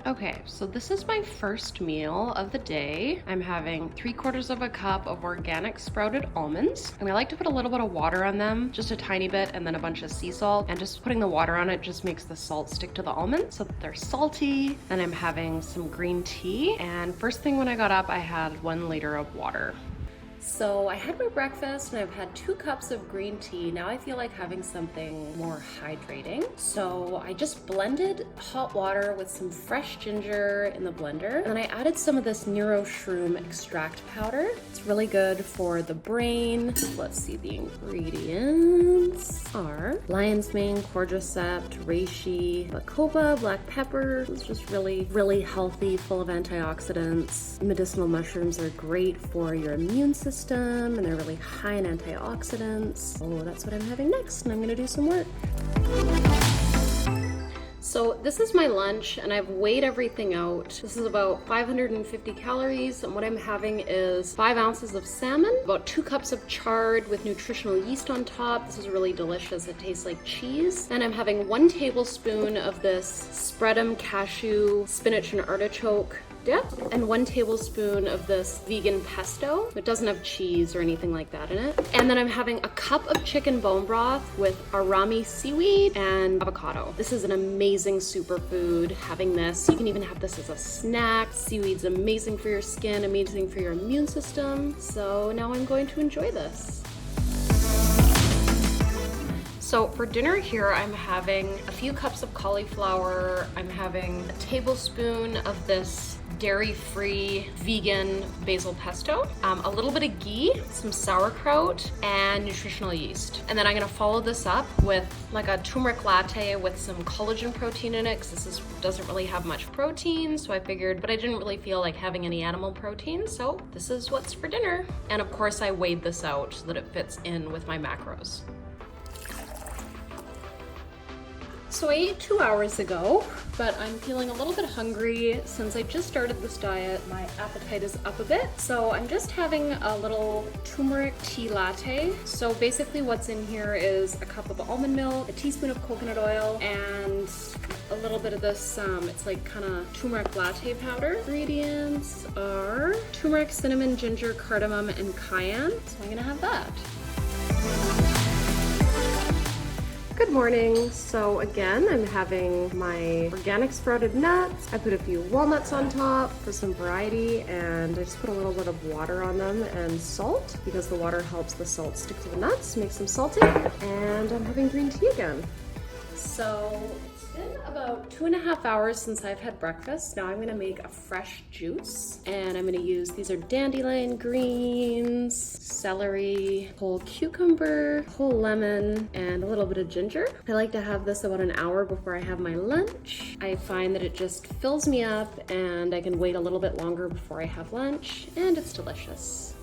Okay, so this is my first meal of the day. I'm having 3/4 of a cup of organic sprouted almonds, and I like to put a little bit of water on them, just a tiny bit, and then a bunch of sea salt. And just putting the water on it just makes the salt stick to the almonds so that they're salty. Then I'm having some green tea, and first thing when I got up, I had 1 liter of water. So I had my breakfast and I've had 2 cups of green tea. Now I feel like having something more hydrating. So I just blended hot water with some fresh ginger in the blender. And then I added some of this Neuro Shroom extract powder. It's really good for the brain. Let's see, the ingredients are lion's mane, cordyceps, reishi, bacopa, black pepper. It's just really healthy, full of antioxidants. Medicinal mushrooms are great for your immune system, and they're really high in antioxidants. Oh, that's what I'm having next, and I'm gonna do some work. So this is my lunch, and I've weighed everything out. This is about 550 calories, and what I'm having is 5 ounces of salmon, about 2 cups of chard with nutritional yeast on top. This is really delicious. It tastes like cheese. And I'm having 1 tablespoon of this spreadum cashew spinach and artichoke dip, and 1 tablespoon of this vegan pesto. It doesn't have cheese or anything like that in it. And then I'm having a cup of chicken bone broth with arami seaweed and avocado. This is an amazing superfood. Having this, you can even have this as a snack. Seaweed's amazing for your skin, amazing for your immune system. So now I'm going to enjoy this. So for dinner here, I'm having a few cups of cauliflower. I'm having a tablespoon of this dairy-free vegan basil pesto, a little bit of ghee, some sauerkraut, and nutritional yeast. And then I'm gonna follow this up with like a turmeric latte with some collagen protein in it, because this doesn't really have much protein, so I figured, but I didn't really feel like having any animal protein, so this is what's for dinner. And of course I weighed this out so that it fits in with my macros. So I ate 2 hours ago, but I'm feeling a little bit hungry. Since I just started this diet, my appetite is up a bit. So I'm just having a little turmeric tea latte. So basically what's in here is a cup of almond milk, a teaspoon of coconut oil, and a little bit of this, it's like kind of turmeric latte powder. Ingredients are turmeric, cinnamon, ginger, cardamom, and cayenne. So I'm gonna have that. Good morning. So again, I'm having my organic sprouted nuts. I put a few walnuts on top for some variety, and I just put a little bit of water on them and salt, because the water helps the salt stick to the nuts, makes them salty. And I'm having green tea again. So it's been about 2.5 hours since I've had breakfast. Now I'm gonna make a fresh juice, and I'm gonna use, these are dandelion greens, celery, whole cucumber, whole lemon, and a little bit of ginger. I like to have this about an hour before I have my lunch. I find that it just fills me up, and I can wait a little bit longer before I have lunch, and it's delicious.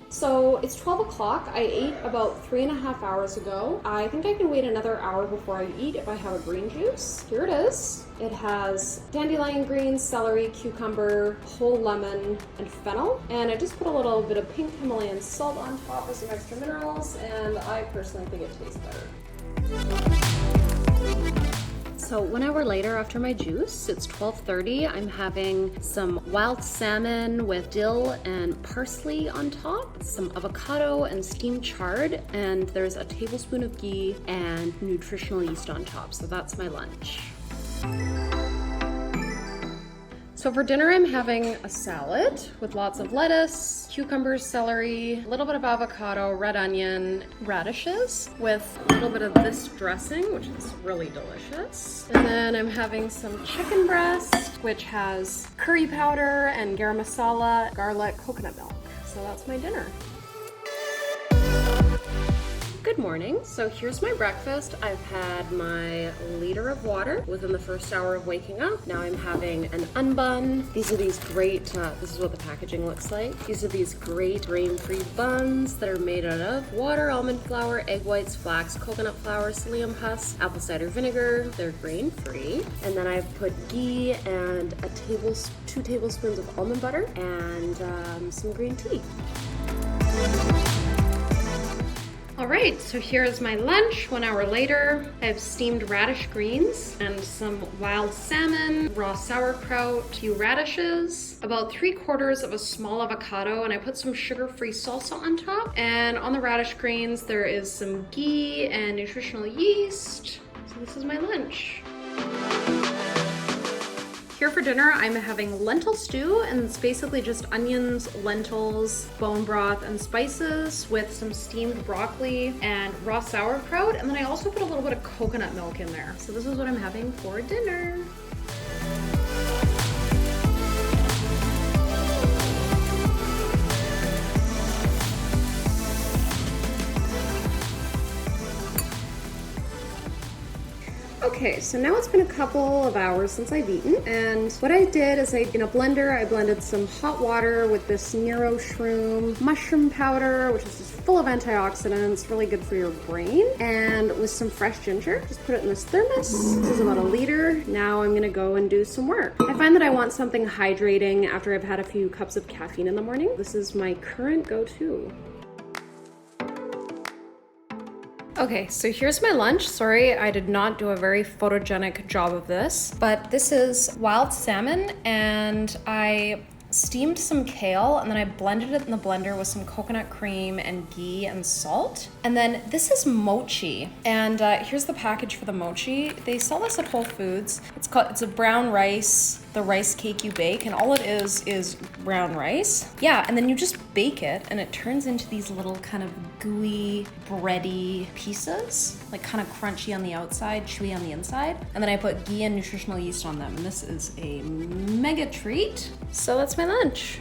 So it's 12 o'clock. I ate about 3.5 hours ago. I think I can wait another hour before I eat if I have a green juice. Here it is. It has dandelion greens, celery, cucumber, whole lemon, and fennel. And I just put a little bit of pink Himalayan salt on top for some extra minerals, and I personally think it tastes better. So 1 hour later after my juice, it's 12:30. I'm having some wild salmon with dill and parsley on top, some avocado and steamed chard, and there's a tablespoon of ghee and nutritional yeast on top. So that's my lunch. So for dinner, I'm having a salad with lots of lettuce, cucumbers, celery, a little bit of avocado, red onion, radishes, with a little bit of this dressing, which is really delicious. And then I'm having some chicken breast, which has curry powder and garam masala, garlic, coconut milk. So that's my dinner. Good morning. So here's my breakfast. I've had my liter of water within the first hour of waking up. Now I'm having an unbun. These are these great, this is what the packaging looks like. These are these great grain-free buns that are made out of water, almond flour, egg whites, flax, coconut flour, psyllium husk, apple cider vinegar. They're grain-free. And then I've put ghee and 2 tablespoons of almond butter and some green tea. All right, so here is my lunch. 1 hour later, I have steamed radish greens and some wild salmon, raw sauerkraut, a few radishes, about 3/4 of a small avocado, and I put some sugar-free salsa on top. And on the radish greens, there is some ghee and nutritional yeast. So this is my lunch. Here for dinner, I'm having lentil stew, and it's basically just onions, lentils, bone broth, and spices with some steamed broccoli and raw sauerkraut. And then I also put a little bit of coconut milk in there. So this is what I'm having for dinner. Okay, so now it's been a couple of hours since I've eaten, and what I did is in a blender, I blended some hot water with this Neuro Shroom mushroom powder, which is just full of antioxidants, really good for your brain, and with some fresh ginger. Just put it in this thermos. This is about 1 liter. Now I'm gonna go and do some work. I find that I want something hydrating after I've had a few cups of caffeine in the morning. This is my current go-to. Okay, so here's my lunch. Sorry, I did not do a very photogenic job of this, but this is wild salmon, and I steamed some kale, and then I blended it in the blender with some coconut cream and ghee and salt. And then this is mochi, and here's the package for the mochi. They sell this at Whole Foods. It's a brown rice, the rice cake you bake, and all it is brown rice. Yeah, and then you just bake it, and it turns into these little kind of gooey, bready pieces, like kind of crunchy on the outside, chewy on the inside. And then I put ghee and nutritional yeast on them, and this is a mega treat. So that's my lunch.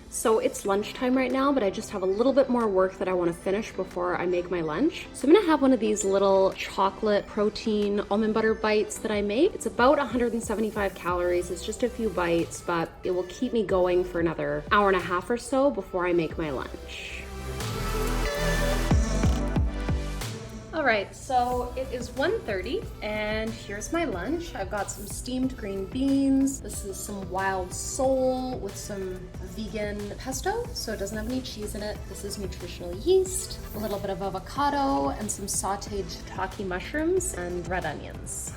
So it's lunchtime right now, but I just have a little bit more work that I want to finish before I make my lunch. So I'm gonna have one of these little chocolate protein almond butter bites that I make. It's about 175 calories. It's just a few bites, but it will keep me going for another hour and a half or so before I make my lunch. All right, so it is 1:30, and here's my lunch. I've got some steamed green beans. This is some wild sole with some vegan pesto, so it doesn't have any cheese in it. This is nutritional yeast, a little bit of avocado, and some sauteed shiitake mushrooms and red onions.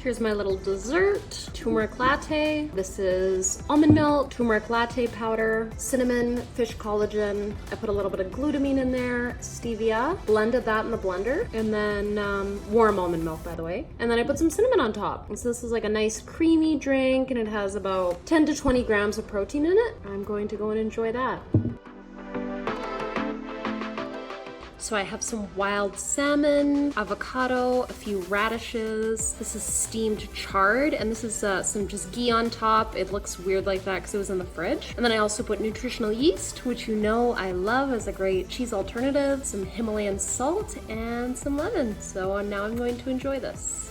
Here's my little dessert, turmeric latte. This is almond milk, turmeric latte powder, cinnamon, fish collagen. I put a little bit of glutamine in there, stevia, blended that in the blender, and then warm almond milk, by the way. And then I put some cinnamon on top. And so this is like a nice creamy drink, and it has about 10 to 20 grams of protein in it. I'm going to go and enjoy that. So I have some wild salmon, avocado, a few radishes. This is steamed chard, and this is some just ghee on top. It looks weird like that because it was in the fridge. And then I also put nutritional yeast, which you know I love as a great cheese alternative, some Himalayan salt, and some lemon. So now I'm going to enjoy this.